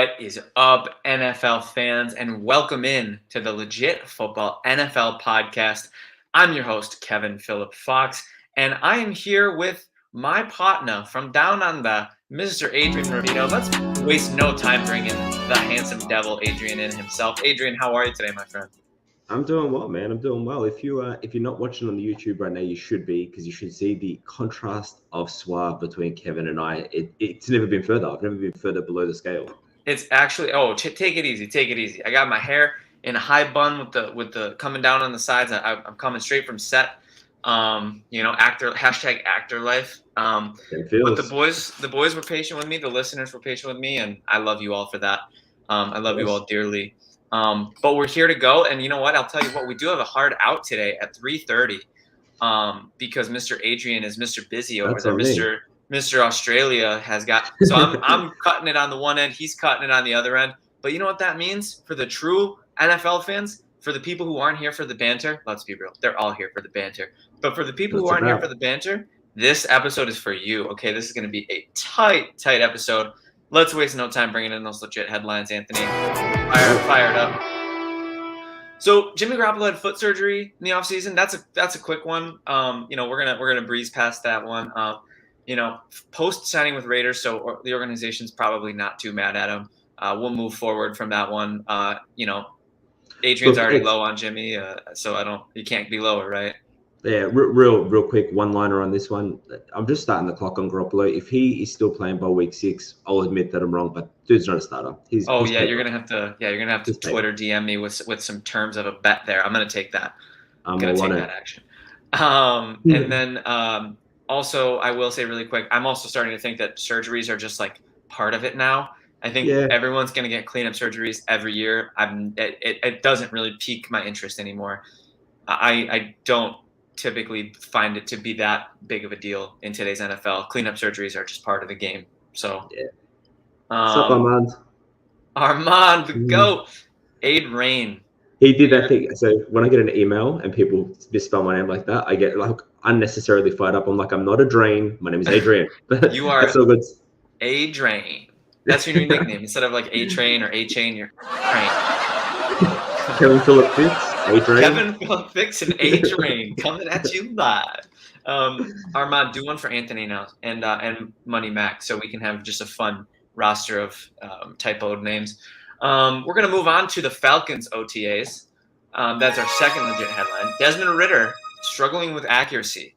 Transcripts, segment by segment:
What is up, NFL fans, and welcome in to the Legit Football NFL podcast. I'm your host, Kevin Phillip Fox, and I am here with my partner from down under, Mr. Adrian Rovito. Let's waste no time bringing the handsome devil, Adrian, in himself. Adrian, how are you today, my friend? I'm doing well, man. I'm doing well. If you're not watching on the YouTube right now, you should be, because you should see the contrast of suave between Kevin and I. It's never been further. I've never been further below the scale. It's actually take it easy. I got my hair in a high bun with the coming down on the sides. I'm coming straight from set. Actor life. But the boys were patient with me. The listeners were patient with me, and I love you all for that. I love you all dearly. But we're here to go, and you know what? I'll tell you what. We do have a hard out today at 3:30, because Mr. Adrian is Mr. Busy over there. Mr. Australia has got. So I'm cutting it on the one end. He's cutting it on the other end. But you know what that means for the true NFL fans? For the people who aren't here for the banter, let's be real. They're all here for the banter. But for the people who aren't here for the banter, this episode is for you. Okay, this is going to be a tight episode. Let's waste no time bringing in those legit headlines, Anthony. Fired up. So Jimmy Garoppolo had foot surgery in the offseason. That's a quick one. We're gonna breeze past that one. Post signing with Raiders, so the organization's probably not too mad at him. We'll move forward from that one. Adrian's already low on Jimmy, so you can't be lower, right? Yeah, real quick one-liner on this one. I'm just starting the clock on Garoppolo. If he is still playing by week 6, I'll admit that I'm wrong, but dude's not a starter. You're gonna have to Twitter DM me with some terms of a bet there. I'm gonna take that. I'm gonna take that action. And then also I will say really quick, I'm also starting to think that surgeries are just like part of it now. I think everyone's gonna get cleanup surgeries every year. It doesn't really pique my interest anymore. I don't typically find it to be that big of a deal in today's NFL. Cleanup surgeries are just part of the game. So, what's up, Armand, the GOAT, Adrian. He did that thing. So when I get an email and people misspell my name like that, I get like unnecessarily fired up. I'm like, I'm not a drain. My name is Adrian. You are so good. A-Drain. That's your new nickname. Instead of like A-Train or A-Chain, you're Train. Kevin Phillip Fix. Kevin Phillip Fix and A-Train coming at you live. Armand, do one for Anthony now and Money Mac, so we can have just a fun roster of typoed names. We're going to move on to the Falcons OTAs. That's our second legit headline. Desmond Ridder struggling with accuracy.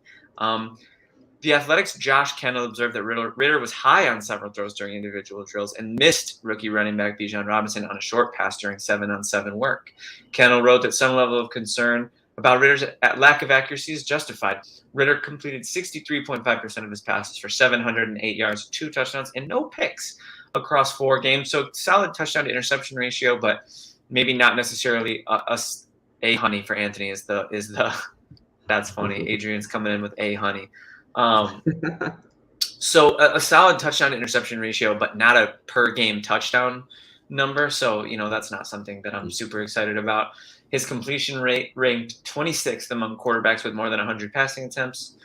The Athletic's Josh Kendall observed that Ridder was high on several throws during individual drills and missed rookie running back Bijan Robinson on a short pass during 7-on-7 work. Kendall wrote that some level of concern about Ridder's lack of accuracy is justified. Ridder completed 63.5% of his passes for 708 yards, 2 touchdowns, and no picks across 4 games. So solid touchdown to interception ratio, but maybe not necessarily a honey for Anthony is the that's funny. Adrian's coming in with a honey. So a solid touchdown to interception ratio, but not a per game touchdown number. So, that's not something that I'm super excited about. His completion rate ranked 26th among quarterbacks with more than 100 passing attempts.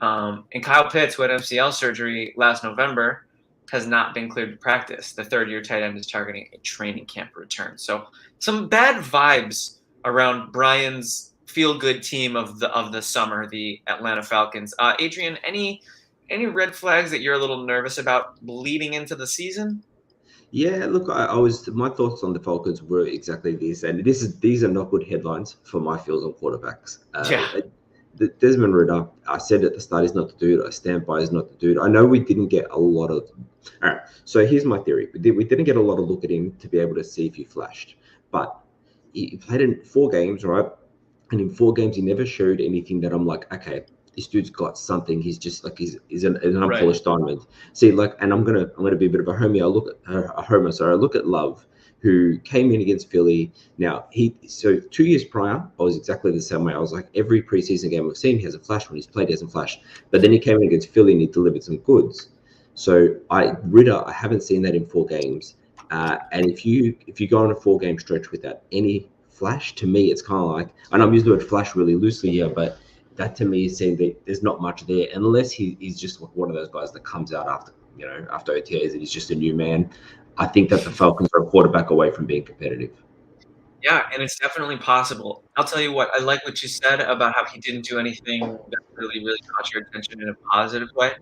And Kyle Pitts, who had MCL surgery last November, has not been cleared to practice. The third-year tight end is targeting a training camp return. So some bad vibes around Brian's feel-good team of the summer, the Atlanta Falcons. Adrian, any red flags that you're a little nervous about leading into the season? Yeah, look, my thoughts on the Falcons were exactly this, and these are not good headlines for my feels on quarterbacks. Desmond Ridder, I said at the start, he's not the dude. I stand by, he's not the dude. I know we didn't get a lot of. All right, so here's my theory: we didn't get a lot of look at him to be able to see if he flashed, but he played in 4 games, right? And in 4 games, he never showed anything that I'm like, okay, this dude's got something. He's just like he's an unpolished diamond. See, and I'm gonna be a bit of a homie. I look at Love, who came in against Philly. Now 2 years prior, I was exactly the same way. I was like, every preseason game I've seen, he hasn't flashed. When he's played, he hasn't flashed. But then he came in against Philly and he delivered some goods. So Ridder, I haven't seen that in 4 games. And if you go on a 4-game stretch without any flash, to me, it's kind of like, and I'm using the word flash really loosely here, but that to me is saying that there's not much there, unless he's just like one of those guys that comes out after OTAs and he's just a new man. I think that the Falcons are a quarterback away from being competitive. Yeah, and it's definitely possible. I'll tell you what, I like what you said about how he didn't do anything that really, really caught your attention in a positive way.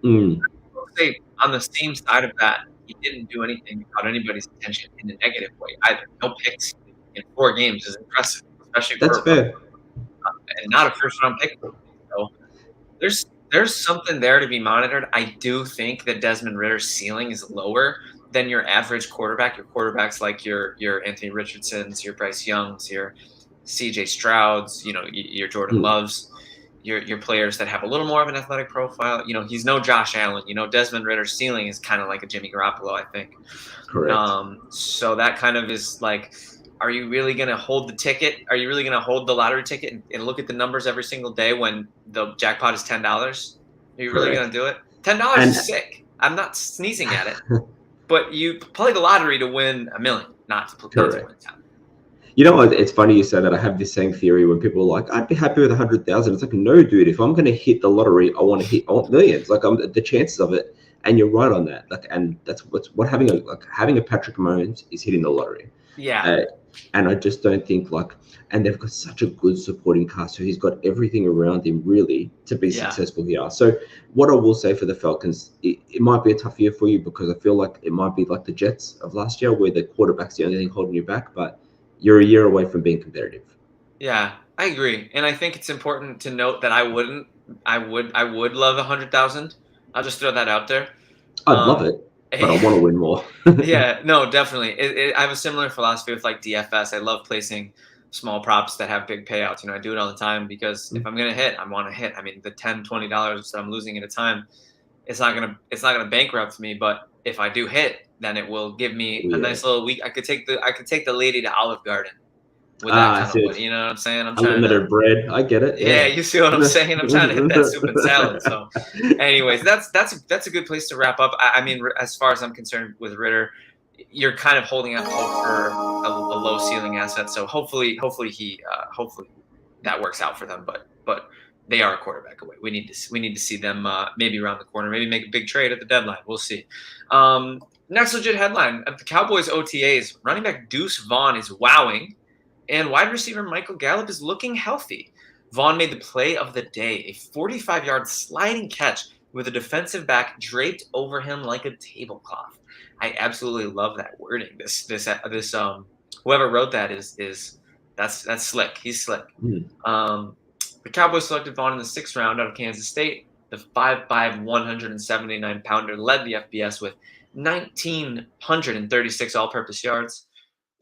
I'll say on the same side of that, he didn't do anything that caught anybody's attention in a negative way either. No picks in 4 games is impressive, especially That's for a rookie, fair. and not a first-round pick. So there's something there to be monitored. I do think that Desmond Ritter's ceiling is lower than your average quarterback. Your quarterbacks like your Anthony Richardsons, your Bryce Youngs, your CJ Strouds, your Jordan Loves, your players that have a little more of an athletic profile. He's no Josh Allen. Desmond Ritter's ceiling is kind of like a Jimmy Garoppolo, I think. Correct. So that kind of is like, are you really going to hold the ticket? Are you really going to hold the lottery ticket and look at the numbers every single day when the jackpot is $10? Are you really going to do it? $10 is sick. I'm not sneezing at it, but you play the lottery to win $1 million, not to win 10. You know what? It's funny you say that. I have this same theory when people are like, "I'd be happy with 100,000." It's like, no, dude. If I'm going to hit the lottery, I want millions. Like, the chances of it. And you're right on that. Like, and that's what having a Patrick Mahomes is hitting the lottery. Yeah. And I just don't think and they've got such a good supporting cast, so he's got everything around him really to be successful here. So what I will say for the Falcons, it might be a tough year for you because I feel like it might be like the Jets of last year where the quarterback's the only thing holding you back, but you're a year away from being competitive. Yeah, I agree. And I think it's important to note that I would love 100,000. I'll just throw that out there. I'd love it, but I want to win more. Yeah, no, definitely. I have a similar philosophy with DFS. I love placing small props that have big payouts. I do it all the time because if I'm going to hit, I want to hit. I mean, the $10, $20 that I'm losing at a time, it's not gonna bankrupt me. But if I do hit, then it will give me a nice little week. I could take the lady to Olive Garden with that kind of money. You know what I'm saying? I'm trying to bread. I get it. Yeah, you see what I'm saying? I'm trying to hit that soup and salad. So, anyways, that's a good place to wrap up. I mean, as far as I'm concerned with Ritter, you're kind of holding out hope for a low ceiling asset. So hopefully that works out for them. But they are a quarterback away. We need to see them maybe around the corner, maybe make a big trade at the deadline. We'll see. Next legit headline: at the Cowboys OTAs, running back Deuce Vaughn is wowing. And wide receiver Michael Gallup is looking healthy. Vaughn made the play of the day, a 45-yard sliding catch with a defensive back draped over him like a tablecloth. I absolutely love that wording. This whoever wrote that that's slick. He's slick. The Cowboys selected Vaughn in the 6th round out of Kansas State. The 5'5", 179-pounder led the FBS with 1,936 all-purpose yards,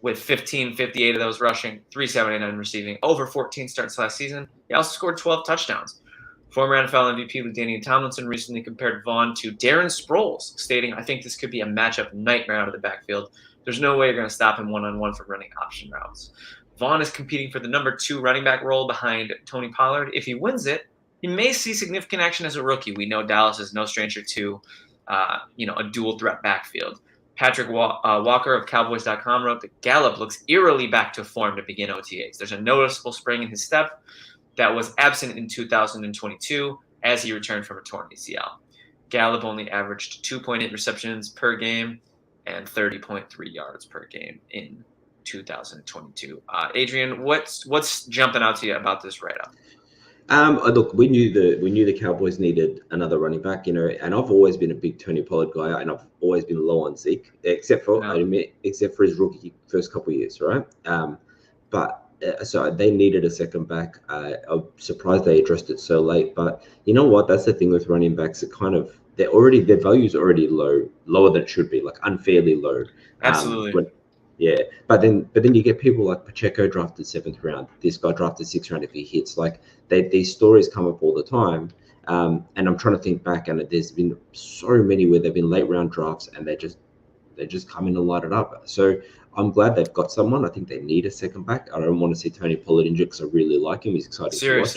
with 1,558 of those rushing, 379 receiving, over 14 starts last season. He also scored 12 touchdowns. Former NFL MVP LaDainian Tomlinson recently compared Vaughn to Darren Sproles, stating, "I think this could be a matchup nightmare out of the backfield. There's no way you're going to stop him one-on-one from running option routes." Vaughn is competing for the number 2 running back role behind Tony Pollard. If he wins it, he may see significant action as a rookie. We know Dallas is no stranger to, a dual threat backfield. Patrick Walker of Cowboys.com wrote that Gallup looks eerily back to form to begin OTAs. There's a noticeable spring in his step that was absent in 2022 as he returned from a torn ACL. Gallup only averaged 2.8 receptions per game and 30.3 yards per game in 2022. Adrian, what's jumping out to you about this write-up? Look, we knew the Cowboys needed another running back, and I've always been a big Tony Pollard guy, and I've always been low on Zeke, except for his rookie first couple of years, right? So they needed a second back. I'm surprised they addressed it so late, but you know what? That's the thing with running backs. Their value's already lower than it should be, like unfairly low. Absolutely. But then you get people like Pacheco drafted 7th round. This guy drafted 6th round if he hits. Like these stories come up all the time. And I'm trying to think back, and there's been so many where they've been late round drafts and they just come in and light it up. So I'm glad they've got someone. I think they need a second back. I don't want to see Tony Pollard injured because I really like him. He's exciting to watch.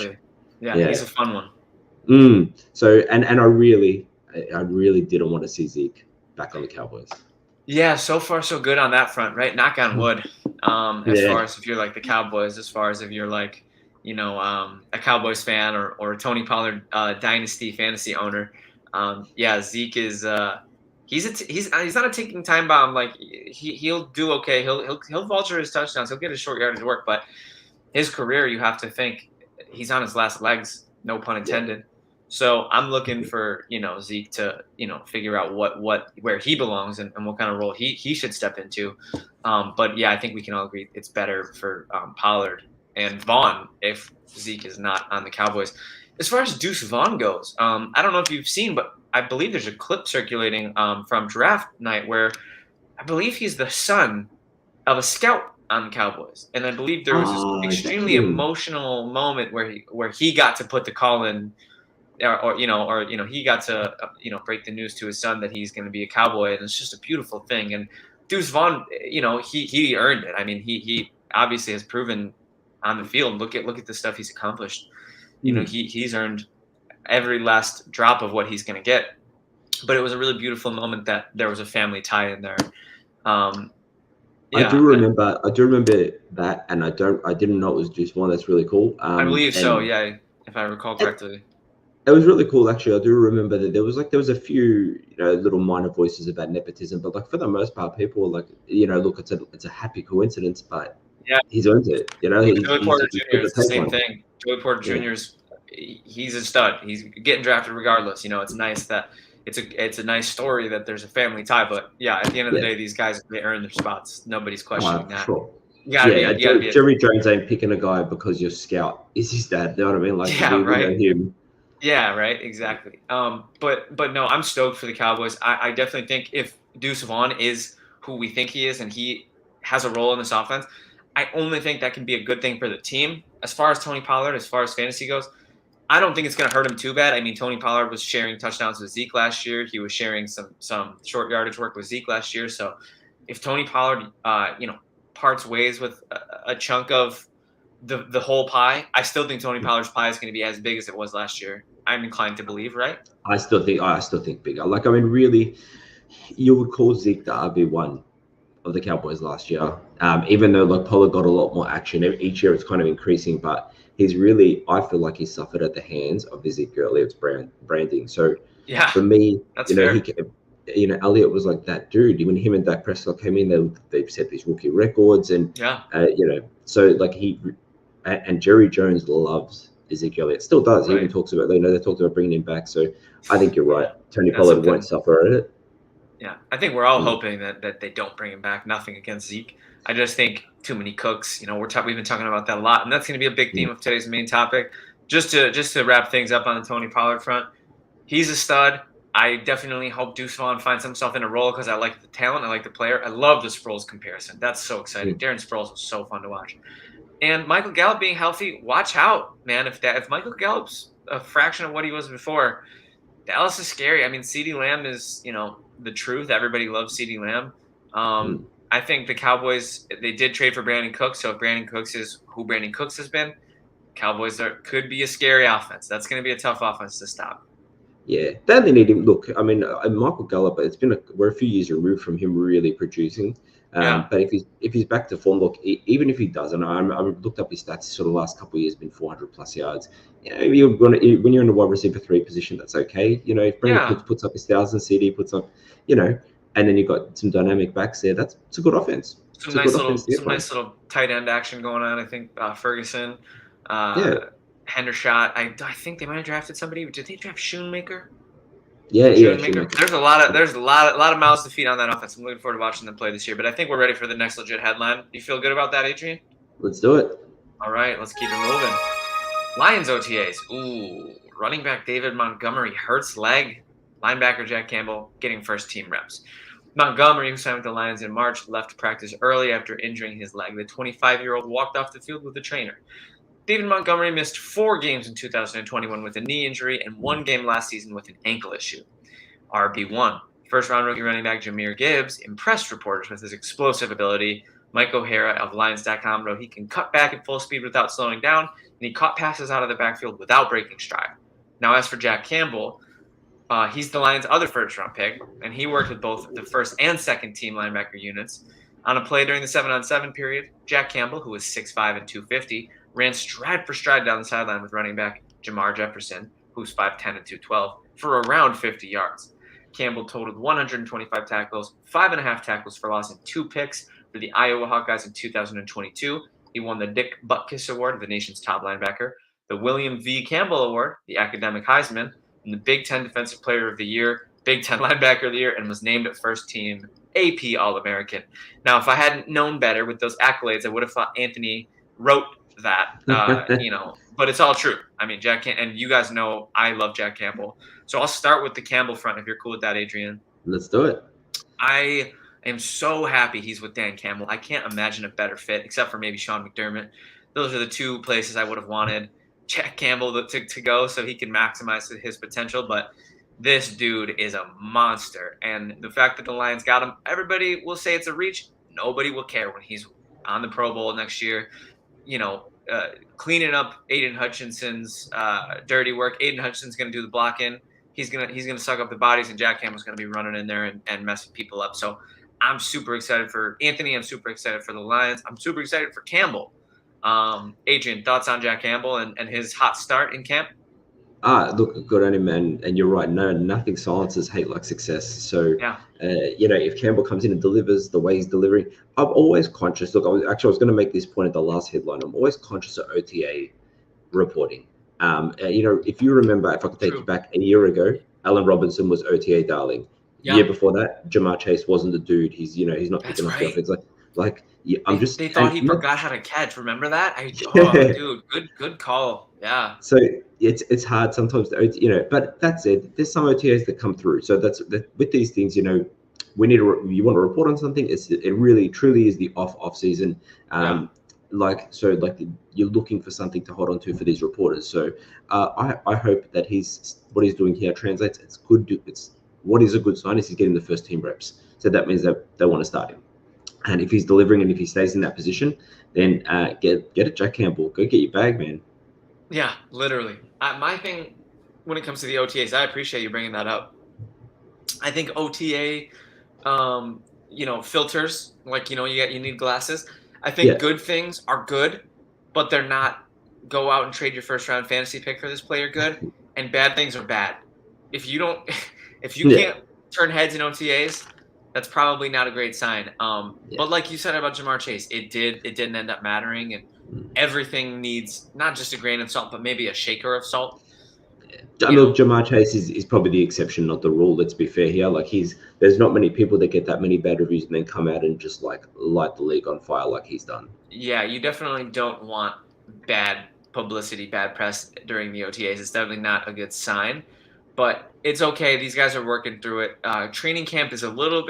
Yeah, he's a fun one. So and I really didn't want to see Zeke back on the Cowboys. Yeah, so far so good on that front, right? Knock on wood. As far as if you're like the Cowboys, as far as if you're like, a Cowboys fan or a Tony Pollard dynasty fantasy owner, Zeke is he's not a ticking time bomb. Like he'll do okay. He'll vulture his touchdowns. He'll get his short yardage work, but his career, you have to think he's on his last legs. No pun intended. So I'm looking for Zeke to figure out where he belongs and what kind of role he should step into. But yeah, I think we can all agree it's better for Pollard and Vaughn if Zeke is not on the Cowboys. As far as Deuce Vaughn goes, I don't know if you've seen, but I believe there's a clip circulating from draft night where I believe he's the son of a scout on the Cowboys, and I believe there was this extremely emotional moment where he got to put the call in, or he got to break the news to his son that he's going to be a Cowboy, and it's just a beautiful thing. And Deuce Vaughn, he earned it. I mean, he obviously has proven on the field. Look at the stuff he's accomplished. He's earned every last drop of what he's going to get. But it was a really beautiful moment that there was a family tie in there. I do remember that, and I didn't know it was Deuce Vaughn. That's really cool. I believe so. Yeah, if I recall correctly. It was really cool, actually. I do remember that there was a few little minor voices about nepotism, but like for the most part, people were like, look, it's a happy coincidence, but yeah, he's earned it. Joey Porter Jr. is the same thing. Joey Porter Jr. He's a stud. He's getting drafted regardless. It's nice that it's a nice story that there's a family tie, but yeah, at the end of the day, these guys, they earn their spots. Nobody's questioning that. Sure. Jerry Jones ain't picking a guy because your scout is his dad. You know what I mean? Like, right. Him. Yeah, right. Exactly. But no, I'm stoked for the Cowboys. I definitely think if Deuce Vaughn is who we think he is and he has a role in this offense, I only think that can be a good thing for the team. As far as Tony Pollard, as far as fantasy goes, I don't think it's going to hurt him too bad. I mean, Tony Pollard was sharing touchdowns with Zeke last year. He was sharing some short yardage work with Zeke last year. So if Tony Pollard, parts ways with a chunk of the whole pie, I still think Tony Pollard's pie is going to be as big as it was last year. I'm inclined to believe, right? I still think bigger. Like, I mean, really, you would call Zeke the RB1 of the Cowboys last year. Even though like Pollard got a lot more action each year, it's kind of increasing, but he's really, I feel like he suffered at the hands of Ezekiel Elliott's branding. So yeah, for me, that's fair. Elliott was like that dude. When him and Dak Prescott came in, they've set these rookie records, and so like and Jerry Jones loves Ezekiel Elliott, still does. Right. He even talks about, they talked about bringing him back. So I think you're right. Tony Pollard won't suffer at it. Yeah, I think we're all hoping that they don't bring him back. Nothing against Zeke. I just think too many cooks. We've been talking about that a lot, and that's going to be a big theme of today's main topic. Just to wrap things up on the Tony Pollard front, he's a stud. I definitely hope Deuce Vaughn finds himself in a role because I like the talent, I like the player. I love the Sproles comparison. That's so exciting. Darren Sproles was so fun to watch. And Michael Gallup being healthy, watch out, man. If Michael Gallup's a fraction of what he was before, Dallas is scary. I mean, CeeDee Lamb is, the truth. Everybody loves CeeDee Lamb. I think the Cowboys, they did trade for Brandon Cooks. So if Brandon Cooks is who Brandon Cooks has been, Cowboys could be a scary offense. That's going to be a tough offense to stop. Yeah, they only need him. Look, I mean, Michael Gallup, we're a few years removed from him really producing. But if he's back to form, look, even if he doesn't, I looked up his stats. Sort of last couple of years, been 400 plus yards. When you're in the wide receiver 3 position, that's okay. If Brandon Cooks puts up his 1,000, CD puts up, and then you've got some dynamic backs there. It's a good offense. Some nice little tight end action going on. I think Ferguson, Hendershot. I think they might have drafted somebody. Did they draft Schoonmaker? Yeah. There's a lot of mouths to feed on that offense. I'm looking forward to watching them play this year. But I think we're ready for the next legit headline. You feel good about that, Adrian? Let's do it. All right, let's keep it moving. Lions OTAs. Ooh, running back David Montgomery hurts leg. Linebacker Jack Campbell getting first team reps. Montgomery, who signed with the Lions in March, left practice early after injuring his leg. The 25-year-old walked off the field with a trainer. David Montgomery missed 4 games in 2021 with a knee injury and 1 game last season with an ankle issue. RB1. First-round rookie running back Jahmyr Gibbs impressed reporters with his explosive ability. Mike O'Hara of Lions.com wrote he can cut back at full speed without slowing down, and he caught passes out of the backfield without breaking stride. Now, as for Jack Campbell, he's the Lions' other first-round pick, and he worked with both the first and second-team linebacker units. On a play during the 7-on-7 period, Jack Campbell, who was 6'5" and 250, ran stride for stride down the sideline with running back Jamar Jefferson, who's 5'10" and 212, for around 50 yards. Campbell totaled 125 tackles, 5.5 tackles for loss, and 2 picks for the Iowa Hawkeyes in 2022. He won the Dick Butkus Award, the nation's top linebacker, the William V. Campbell Award, the academic Heisman, and the Big Ten Defensive Player of the Year, Big Ten Linebacker of the Year, and was named first team AP All-American. Now, if I hadn't known better with those accolades, I would have thought Anthony wrote that, but it's all true. I mean, and you guys know I love Jack Campbell. So I'll start with the Campbell front, if you're cool with that, Adrian. Let's do it. I am so happy he's with Dan Campbell. I can't imagine a better fit, except for maybe Sean McDermott. Those are the 2 places I would have wanted Jack Campbell to go so he can maximize his potential. But this dude is a monster. And the fact that the Lions got him, everybody will say it's a reach. Nobody will care when he's on the Pro Bowl next year. Cleaning up Aiden Hutchinson's dirty work. Aiden Hutchinson's going to do the blocking. He's gonna suck up the bodies, and Jack Campbell's going to be running in there and messing people up. So I'm super excited for Anthony. I'm super excited for the Lions. I'm super excited for Campbell. Adrian, thoughts on Jack Campbell and his hot start in camp? Look, good on him, man. And you're right. No, nothing silences hate like success. So, yeah. If Campbell comes in and delivers the way he's delivering, I'm always conscious. Look, I was going to make this point at the last headline. I'm always conscious of OTA reporting. If you remember, if I could take you back a year ago, Allen Robinson was OTA darling. Yeah. Year before that, Jamar Chase wasn't the dude. He's not picking up the offense. They thought he forgot how to catch. Remember that? Dude, good call. Yeah. So it's hard sometimes to, but that said, there's some OTAs that come through. So with these things, you want to report on something. It really truly is the off season. You're looking for something to hold on to for these reporters. So I hope that what he's doing here translates. It's good. What is a good sign is he's getting the first team reps. So that means that they want to start him. And if he's delivering and if he stays in that position, then get it, Jack Campbell. Go get your bag, man. Yeah, literally. My thing when it comes to the OTAs, I appreciate you bringing that up. I think OTA, filters, you need glasses. I think good things are good, but they're not go out and trade your first round fantasy pick for this player good, and bad things are bad. If you can't turn heads in OTAs, that's probably not a great sign. But like you said about Jamar Chase, it didn't end up mattering, and everything needs not just a grain of salt, but maybe a shaker of salt. Jamar Chase is probably the exception, not the rule. Let's be fair here. There's not many people that get that many bad reviews and then come out and just light the league on fire like he's done. Yeah, you definitely don't want bad publicity, bad press during the OTAs. It's definitely not a good sign, but it's okay. These guys are working through it. Training camp is there's a little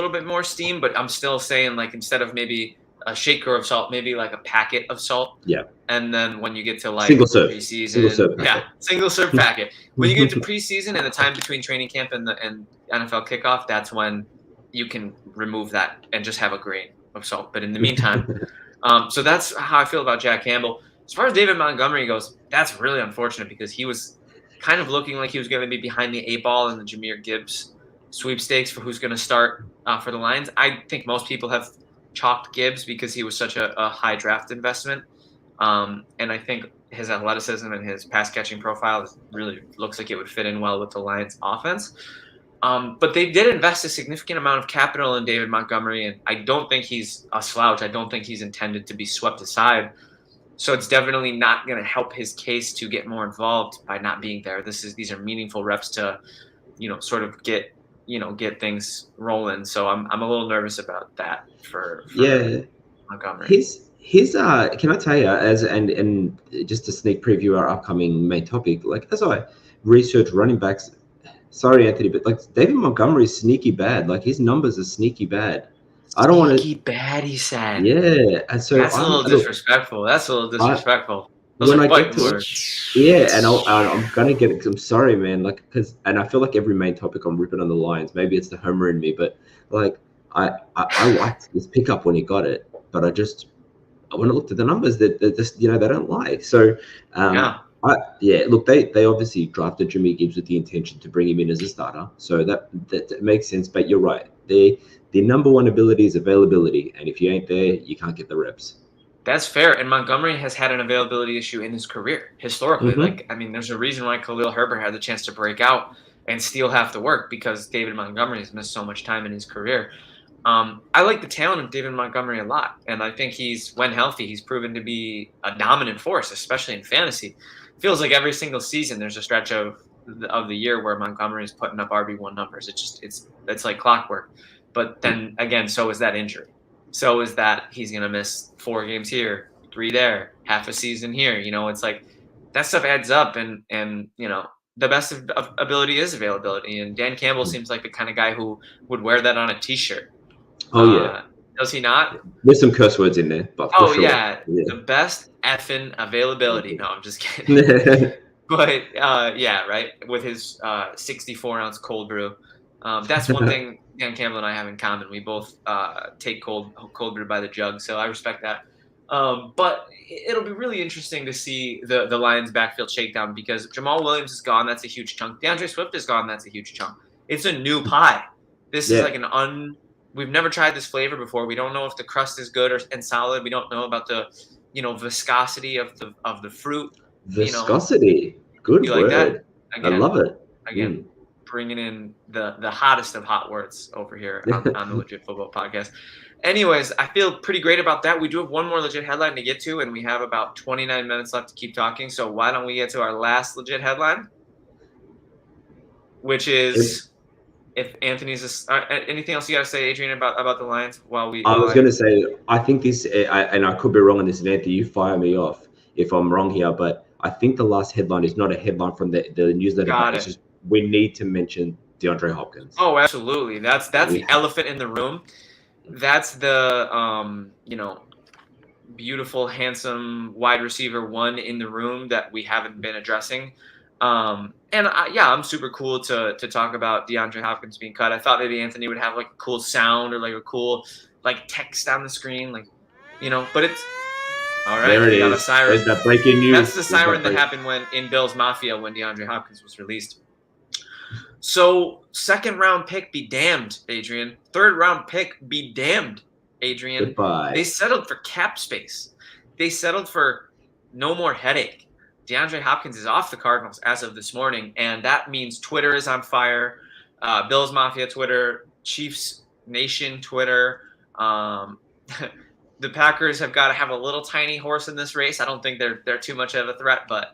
bit more steam, but I'm still saying instead of maybe a shaker of salt, maybe like a packet of salt. Yeah. And then when you get to single serve preseason, single serve packet. When you get to preseason and the time between training camp and NFL kickoff, that's when you can remove that and just have a grain of salt. But in the meantime, so that's how I feel about Jack Campbell. As far as David Montgomery goes, that's really unfortunate because he was kind of looking like he was going to be behind the 8-ball in the Jahmyr Gibbs sweepstakes for who's going to start for the Lions. I think most people have chalked Gibbs because he was such a high draft investment. And I think his athleticism and his pass catching profile really looks like it would fit in well with the Lions offense. But they did invest a significant amount of capital in David Montgomery, and I don't think he's a slouch. I don't think he's intended to be swept aside. So it's definitely not going to help his case to get more involved by not being there. These are meaningful reps to, sort of get things rolling. So I'm a little nervous about that for Montgomery. His can I tell you, and just a sneak preview our upcoming main topic, as I research running backs, sorry Anthony, but David Montgomery is sneaky bad. His numbers are sneaky bad. I don't want to. Sneaky bad, he said. Yeah, and so that's a little disrespectful. When I get to it, and I'm gonna get it. I'm sorry, man. And I feel like every main topic I'm ripping on the Lions. Maybe it's the homer in me, but I liked this pickup when he got it, but when I looked at the numbers, that just they don't lie. So look, they obviously drafted Jahmyr Gibbs with the intention to bring him in as a starter. So that makes sense. But you're right. The number one ability is availability, and if you ain't there, you can't get the reps. That's fair. And Montgomery has had an availability issue in his career historically. Mm-hmm. There's a reason why Khalil Herbert had the chance to break out and steal half the work because David Montgomery has missed so much time in his career. I like the talent of David Montgomery a lot, and I think when healthy, he's proven to be a dominant force, especially in fantasy. Feels like every single season there's a stretch of the year where Montgomery is putting up RB1 numbers. It's like clockwork. But then again, so is that injury. So is that he's gonna miss 4 games here, 3 there, half a season here. It's like that stuff adds up, and the best of ability is availability. And Dan Campbell seems like the kind of guy who would wear that on a T-shirt. Oh yeah. Does he not? There's some curse words in there, but for sure. Yeah, the best effing availability. No, I'm just kidding. But yeah, right. With his 64-ounce cold brew, that's one thing Dan Campbell and I have in common. We both take cold brew by the jug, so I respect that. But it'll be really interesting to see the Lions' backfield shakedown because Jamal Williams is gone. That's a huge chunk. DeAndre Swift is gone. That's a huge chunk. It's a new pie. This is like we've never tried this flavor before. We don't know if the crust is good and solid. We don't know about the, viscosity of the fruit. Viscosity. Good you word. Like that? Again, I love it. Again, bringing in the hottest of hot words over here on the Legit Football Podcast. Anyways, I feel pretty great about that. We do have one more legit headline to get to, and we have about 29 minutes left to keep talking. So why don't we get to our last legit headline, which is if Anthony's anything else you got to say, Adrian, about the Lions? I was going to say, I think this, and I could be wrong on this, and Anthony, you fire me off if I'm wrong here, but I think the last headline is not a headline from the newsletter. It's just we need to mention DeAndre Hopkins. Oh, absolutely. That's the elephant in the room. That's the beautiful, handsome wide receiver 1 in the room that we haven't been addressing. I'm super cool to talk about DeAndre Hopkins being cut. I thought maybe Anthony would have like a cool sound or like a cool like text on the screen, but it's all right. There it is. A siren. There's that breaking news. That's the siren that happened in Bills Mafia when DeAndre Hopkins was released. So 2nd round pick be damned, Adrian. 3rd round pick be damned, Adrian. Goodbye. They settled for cap space. They settled for no more headache. DeAndre Hopkins is off the Cardinals as of this morning, and that means Twitter is on fire. Bills Mafia Twitter, Chiefs Nation Twitter. The Packers have got to have a little tiny horse in this race. I don't think they're too much of a threat, but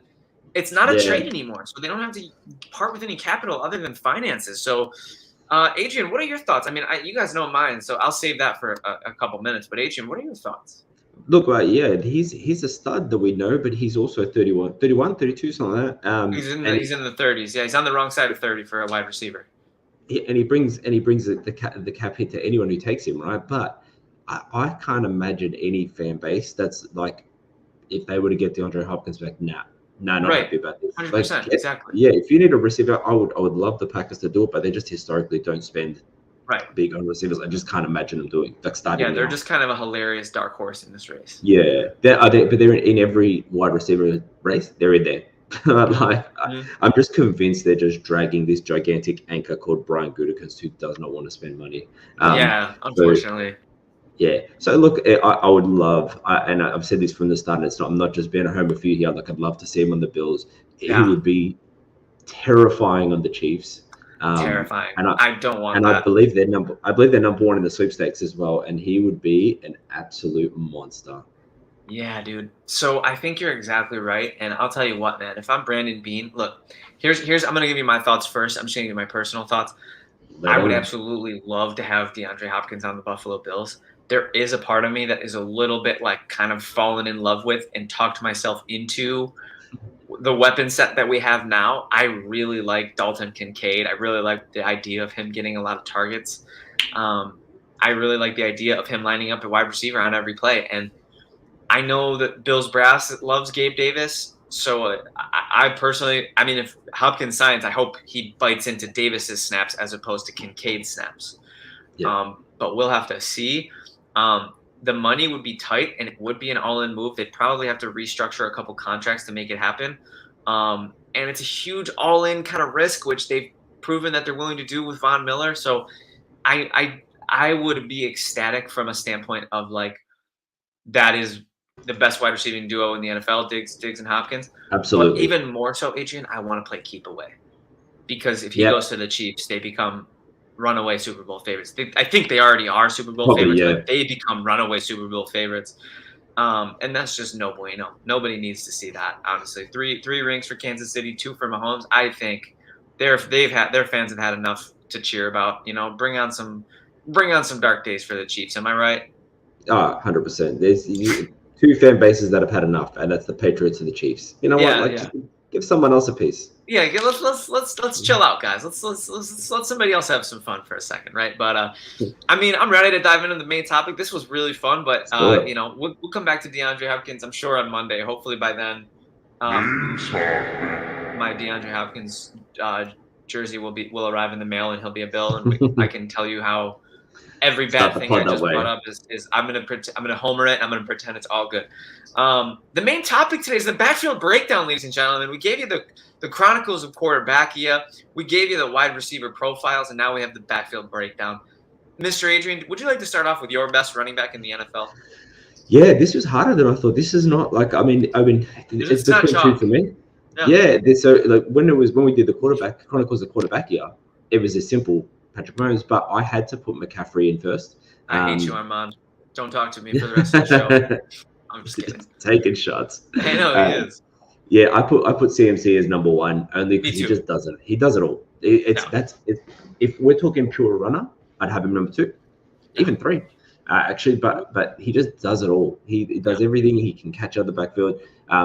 it's not a trade anymore, so they don't have to part with any capital other than finances. So, Adrian, what are your thoughts? I mean, you guys know mine, so I'll save that for a couple minutes. But Adrian, what are your thoughts? Look, he's a stud that we know, but he's also 31, 32, something like that. He's in the 30s. Yeah, he's on the wrong side of 30 for a wide receiver. And he brings the cap hit to anyone who takes him, right? But I can't imagine any fan base that's like, if they were to get DeAndre Hopkins back, not happy about this. 100%, exactly. Yeah, if you need a receiver, I would love the Packers to do it, but they just historically don't spend big on receivers. I just can't imagine them doing like starting. Yeah, they're just kind of a hilarious dark horse in this race. Yeah, but they're in every wide receiver race. They're in there. I'm just convinced they're just dragging this gigantic anchor called Brian Gutekunst, who does not want to spend money. Unfortunately. So look, I would love, and I've said this from the start, and I'm not just being a homer for you here. Like, I'd love to see him on the Bills. Yeah. He would be terrifying on the Chiefs. Terrifying. And I don't want that. And I believe they're number 1 in the sweepstakes as well, and he would be an absolute monster. Yeah, dude. So I think you're exactly right, and I'll tell you what, man. If I'm Brandon Beane, look, here's I'm gonna give you my thoughts first. I'm just gonna give you my personal thoughts. I would absolutely love to have DeAndre Hopkins on the Buffalo Bills. There is a part of me that is a little bit like kind of fallen in love with and talked myself into the weapon set that we have now. I really like Dalton Kincaid. I really like the idea of him getting a lot of targets. I really like the idea of him lining up a wide receiver on every play. And I know that Bills brass loves Gabe Davis. So I personally, I mean, if Hopkins signs, I hope he bites into Davis's snaps as opposed to Kincaid's snaps. Yeah. But we'll have to see. The money would be tight, and it would be an all-in move. They'd probably have to restructure a couple contracts to make it happen. And it's a huge all-in kind of risk, which they've proven that they're willing to do with Von Miller. So I would be ecstatic from a standpoint of like, that is the best wide receiving duo in the NFL, Diggs and Hopkins. Absolutely. But even more so, Adrian, I want to play keep away. because if he goes to the Chiefs, they become runaway Super Bowl favorites. I think they already are Super Bowl favorites, but they become runaway Super Bowl favorites. And that's just no bueno. Nobody needs to see that, honestly. Three rings for Kansas City, 2 for Mahomes. I think their fans have had enough to cheer about. Bring on some dark days for the Chiefs. Am I right? 100%. There's 2 fan bases that have had enough, and that's the Patriots and the Chiefs. You know what? Just give someone else a piece. Yeah, let's chill out, guys. Let's let somebody else have some fun for a second, right? But I mean, I'm ready to dive into the main topic. This was really fun, but we'll come back to DeAndre Hopkins, I'm sure, on Monday. Hopefully by then, my DeAndre Hopkins jersey will arrive in the mail, and he'll be a Bill, and I can tell you how every bad thing I just brought up is I'm gonna homer it. I'm gonna pretend it's all good. The main topic today is the Backfield Breakdown, ladies and gentlemen. We gave you the Chronicles of Quarterbackia. We gave you the wide receiver profiles, and now we have the Backfield Breakdown. Mr. Adrian, would you like to start off with your best running back in the NFL? Yeah, this was harder than I thought. This is not like I mean it's between 2 for me. Yeah, so like when we did the Chronicles of Quarterbackia, it was a simple Patrick Mahomes, but I had to put McCaffrey in first. I hate you, Armand. Don't talk to me for the rest of the show. I'm just kidding. Taking shots. I know he is. Yeah, I put CMC as number 1 only because he just does it. He does it all. If we're talking pure runner, I'd have him number 2, even 3, actually. But he just does it all. He does everything. He can catch out the backfield.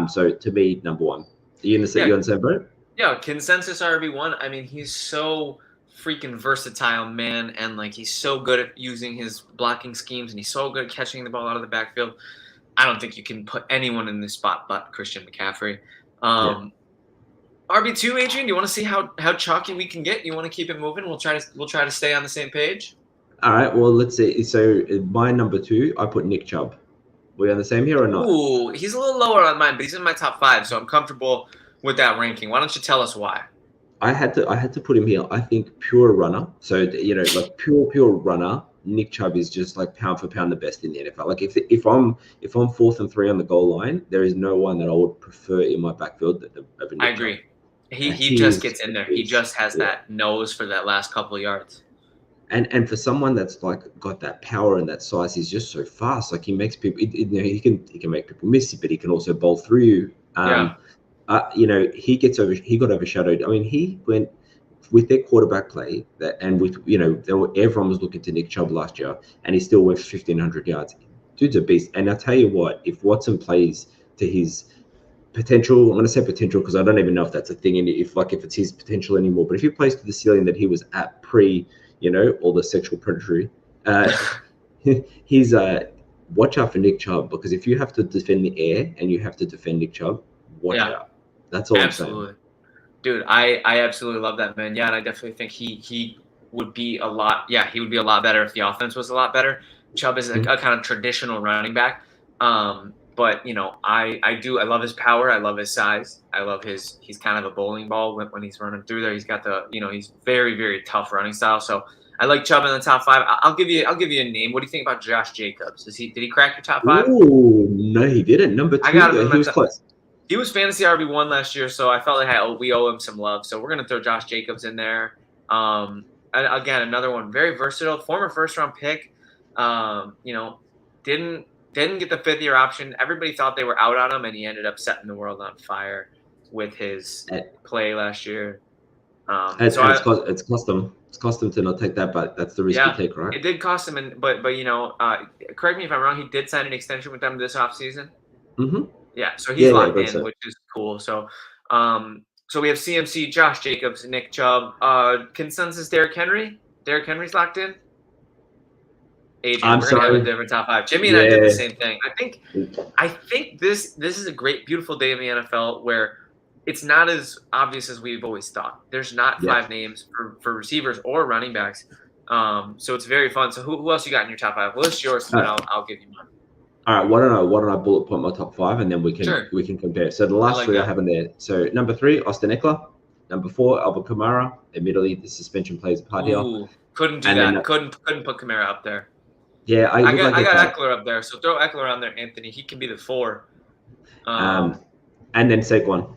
So to me, number 1. Are you on the same boat? Yeah, consensus RB1. I mean, he's so freaking versatile, man, and like he's so good at using his blocking schemes, and he's so good at catching the ball out of the backfield. I don't think you can put anyone in this spot but Christian McCaffrey. RB2, Adrian, do you want to see how chalky we can get? You want to keep it moving? We'll try to stay on the same page. All right. Well, let's see. So my number 2, I put Nick Chubb. We on the same here or not? Ooh, he's a little lower on mine, but he's in my top 5, so I'm comfortable with that ranking. Why don't you tell us why? I had to put him here. I think pure runner. So like pure runner. Nick Chubb is just like pound for pound the best in the NFL. Like if I'm 4th and 3 on the goal line, there is no one that I would prefer in my backfield over Nick I agree. Chubb. He just gets in there. He just has that nose for that last couple of yards. And for someone that's like got that power and that size, he's just so fast. Like he makes people. He can make people miss it, but he can also bowl through you. He got overshadowed. I mean, he went with their quarterback play everyone was looking to Nick Chubb last year, and he still went 1,500 yards. Dude's a beast. And I'll tell you what, if Watson plays to his potential, I'm going to say potential because I don't even know if that's a thing, and if it's his potential anymore. But if he plays to the ceiling that he was at pre, all the sexual predatory, he's watch out for Nick Chubb, because if you have to defend the air and you have to defend Nick Chubb, watch out. That's all I'm saying. Dude, I absolutely love that, man. Yeah, and I definitely think he would be a lot. Yeah, he would be a lot better if the offense was a lot better. Chubb is a kind of traditional running back, but I love his power. I love his size. I love he's kind of a bowling ball when he's running through there. He's got he's very, very tough running style. So I like Chubb in the top 5. I'll give you a name. What do you think about Josh Jacobs? Did he crack your top 5? Ooh, no, he didn't. Number 2, he was close. He was fantasy RB1 last year, so I felt like we owe him some love. So we're going to throw Josh Jacobs in there. And again, another one, very versatile, former first-round pick. Didn't get the 5th-year option. Everybody thought they were out on him, and he ended up setting the world on fire with his play last year. It's cost him. It's cost him to not take that, but that's the risk you take, right? It did cost him, but correct me if I'm wrong. He did sign an extension with them this offseason. Mm-hmm. Yeah, so he's locked in, which is cool. So, so we have CMC, Josh Jacobs, Nick Chubb, consensus Derrick Henry. Derrick Henry's locked in. Adrian, we're gonna have a different top 5. Jimmy and I did the same thing. I think this is a great, beautiful day in the NFL where it's not as obvious as we've always thought. There's not 5 names for receivers or running backs. So it's very fun. So who else you got in your top 5? List yours, and I'll give you mine. All right, why don't I bullet point my top 5, and then we can compare. So the last 3 I have in there. So number 3, Austin Eckler. Number 4, Alvin Kamara. Admittedly, the suspension plays a part here. Couldn't do that. Couldn't put Kamara up there. Yeah, I got Eckler up there. So throw Eckler on there, Anthony. He can be the 4. And then Saquon.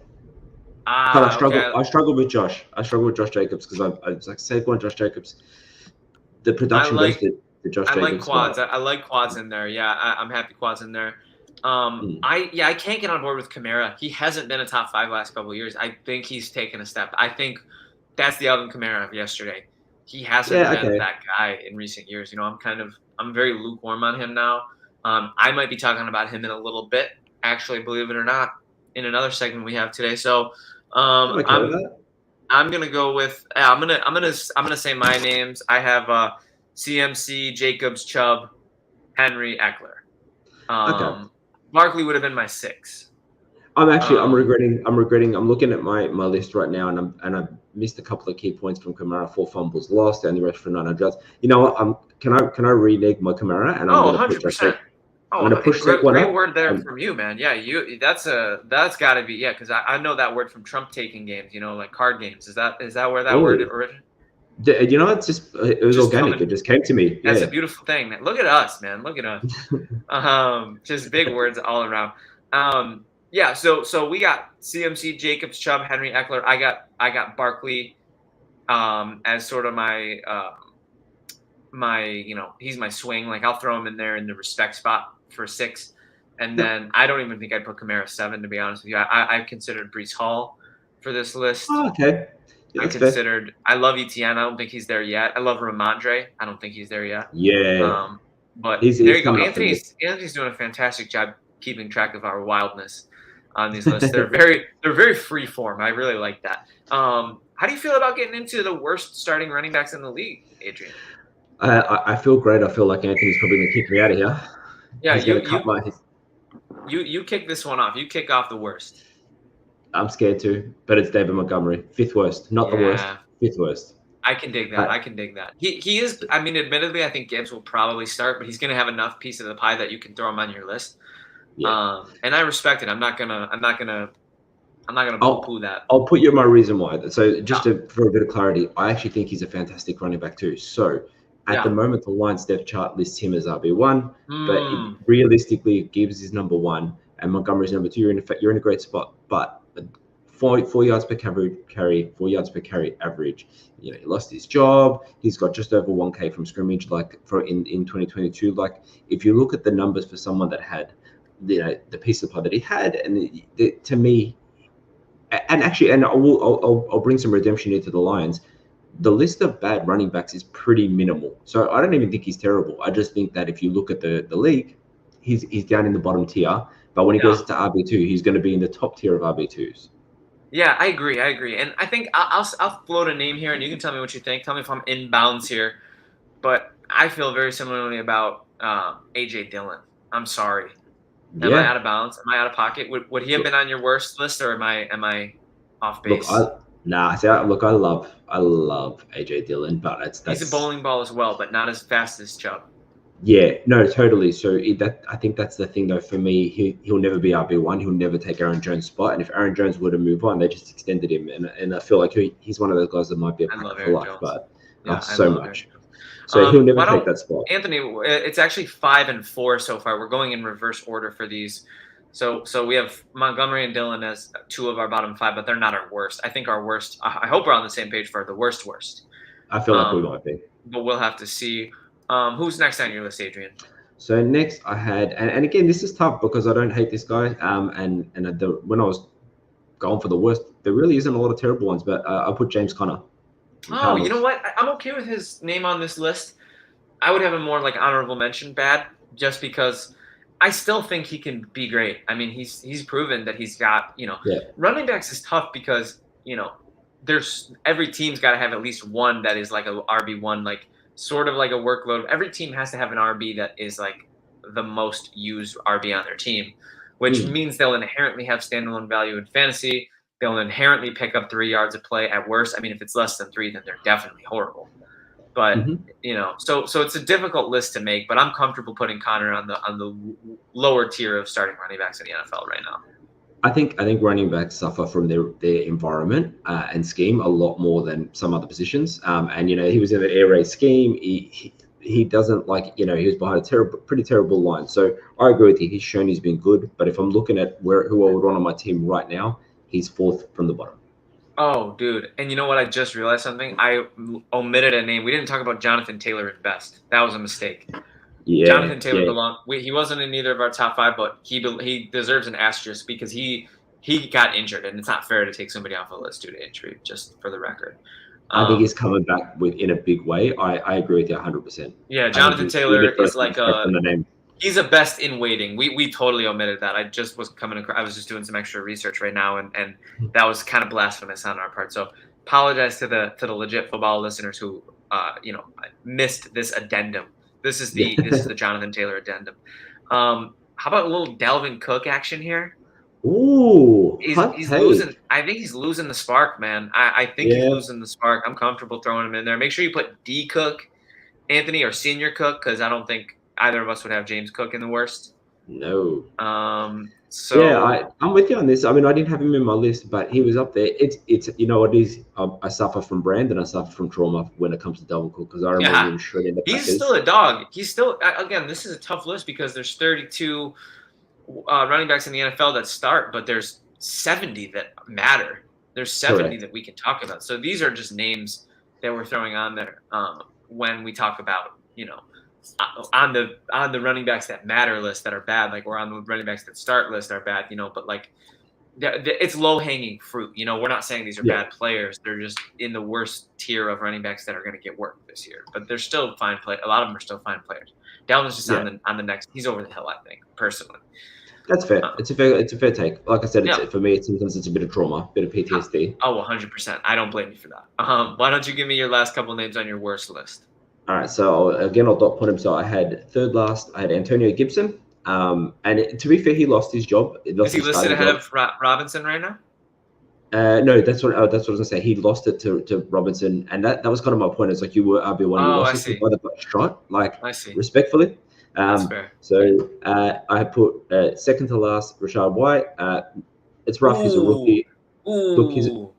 But I struggle. Okay. I struggle with Josh. I struggle with Josh Jacobs because I was like Saquon, Josh Jacobs. The production goes to Josh I like Jacobs. quads. I like quads in there. Yeah, I'm happy quads in there. I can't get on board with Kamara. He hasn't been a top 5 last couple of years. I think he's taken a step. I think that's the Alvin Kamara of yesterday. He hasn't been that guy in recent years. You know, I'm very lukewarm on him now. I might be talking about him in a little bit, actually, believe it or not, in another segment we have today. So I'm gonna go with I'm gonna say my names. I have CMC, Jacobs, Chubb, Henry, Eckler. Barkley would have been my 6. I'm regretting. I'm looking at my list right now, and I missed a couple of key points from Kamara. 4 fumbles lost, and the rest for 900 yards. You know what? Can I renege my Kamara? And I'm going to 100%. I'm going to push great up. Word there from you, man. Yeah, that's got to be because I know that word from Trump taking games. You know, like card games. Is that where that word originated? You know, it was organic. It just came to me. That's a beautiful thing, man. Look at us, man. Look at us. Just big words all around. Yeah, so we got CMC, Jacobs, Chubb, Henry, Eckler. I got Barkley as sort of my he's my swing. Like I'll throw him in there in the respect spot for 6. And then I don't even think I'd put Kamara 7, to be honest with you. I considered Breece Hall for this list. Oh, okay. Yeah, I love ETN. I don't think he's there yet. I love Ramondre. I don't think he's there yet. Yeah. But there you go. Anthony's doing a fantastic job keeping track of our wildness on these lists. They're very free form. I really like that. How do you feel about getting into the worst starting running backs in the league, Adrian? I feel great. I feel like Anthony's probably going to kick me out of here. Yeah, you kick this one off. You kick off the worst. I'm scared too, but it's David Montgomery, 5th worst, not the worst, 5th worst. I can dig that. He is. I mean, admittedly, I think Gibbs will probably start, but he's going to have enough piece of the pie that you can throw him on your list. Yeah. And I respect it. I'm not gonna poo that. I'll put you my reason why. So just for a bit of clarity, I actually think he's a fantastic running back too. So at the moment, the Lions depth chart lists him as RB1, but realistically, Gibbs is number 1 and Montgomery's number 2. You're in a great spot, but 4 yards per carry, 4 yards per carry average. You know, he lost his job. He's got just over 1K from scrimmage, like in 2022. Like if you look at the numbers for someone that had, the piece of pie that he had, and to me, and I'll bring some redemption into the Lions. The list of bad running backs is pretty minimal. So I don't even think he's terrible. I just think that if you look at the league, he's down in the bottom tier. But when he goes to RB2, he's going to be in the top tier of RB2s. Yeah, I agree. And I think I'll float a name here, and you can tell me what you think. Tell me if I'm in bounds here. But I feel very similarly about A.J. Dillon. I'm sorry. Am I out of bounds? Am I out of pocket? Would he have been on your worst list, or am I off base? Look, I love A.J. Dillon, but that's he's a bowling ball as well, but not as fast as Chubb. Yeah, no, totally. So I think that's the thing, though. For me, he'll never be RB1. He'll never take Aaron Jones' spot. And if Aaron Jones were to move on, they just extended him. And I feel like he's one of those guys that might be a pack for life, but so much. So he'll never take that spot. Anthony, it's actually 5 and 4 so far. We're going in reverse order for these. So we have Montgomery and Dillon as 2 of our bottom 5, but they're not our worst. I think our worst. I hope we're on the same page for the worst. I feel like we might be, but we'll have to see. Who's next on your list, Adrian? So next I had, and again, this is tough because I don't hate this guy. When I was going for the worst, there really isn't a lot of terrible ones, but I put James Conner. Oh, you know what? I'm okay with his name on this list. I would have him more like honorable mention bad, just because I still think he can be great. I mean, he's proven that he's got, running backs is tough because, there's every team's got to have at least one that is like a RB1, like sort of like a workload. Every team has to have an RB that is like the most used RB on their team, which means they'll inherently have standalone value in fantasy. They'll inherently pick up 3 yards of play at worst. I mean, if it's less than 3, then they're definitely horrible. But so it's a difficult list to make. But I'm comfortable putting Conner on the lower tier of starting running backs in the NFL right now. I think running backs suffer from their environment and scheme a lot more than some other positions. And he was in an air raid scheme. He doesn't he was behind a pretty terrible line. So I agree with you. He's shown he's been good. But if I'm looking at who I would run on my team right now, he's 4th from the bottom. Oh, dude. And you know what? I just realized something. I omitted a name. We didn't talk about Jonathan Taylor at best. That was a mistake. Yeah, Jonathan Taylor yeah. he wasn't in either of our top 5, but he deserves an asterisk because he got injured, and it's not fair to take somebody off a list due to injury, just for the record. I think he's coming back in a big way. I agree with you 100%. Yeah, I think Jonathan Taylor is like from the name. He's a best in waiting. We totally omitted that. I just was coming across. I was just doing some extra research right now, and that was kind of blasphemous on our part. So apologize to the legit football listeners who missed this addendum. This is the Jonathan Taylor addendum. How about a little Dalvin Cook action here? Ooh, he's losing. I think he's losing the spark, man. I think he's losing the spark. I'm comfortable throwing him in there. Make sure you put D Cook, Anthony, or Senior Cook, because I don't think either of us would have James Cook in the worst. No. So yeah, I'm with you on this. I mean, I didn't have him in my list, but he was up there. It's you know what it is. I suffer from brand and I suffer from trauma when it comes to Dalvin Cook because I remember him shredding the Packers. He's still a dog. He's still again. This is a tough list because there's 32 running backs in the NFL that start, but there's 70 that matter. There's 70 that we can talk about. So these are just names that we're throwing on there when we talk about on the running backs that matter list that are bad, like we're on the running backs that start list are bad, but like it's low hanging fruit. We're not saying these are bad players. They're just in the worst tier of running backs that are going to get work this year, but they're still fine play. A lot of them are still fine players. Dalvin's just on the next. He's over the hill, I think, personally. That's fair. It's a fair take. Like I said, for me, sometimes it's a bit of trauma, a bit of PTSD. Oh, 100%. I don't blame you for that. Why don't you give me your last couple names on your worst list? All right. So again, I'll dot put him. So I had third last. I had Antonio Gibson. And to be fair, he lost his job. Is he listed ahead of Robinson right now? No, that's what I was gonna say. He lost it to Robinson, and that was kind of my point. It's like you were RB1, you lost it by the shot. Like, I see. Respectfully. That's fair. So I put second to last Rashad White. It's rough. He's a rookie. Look,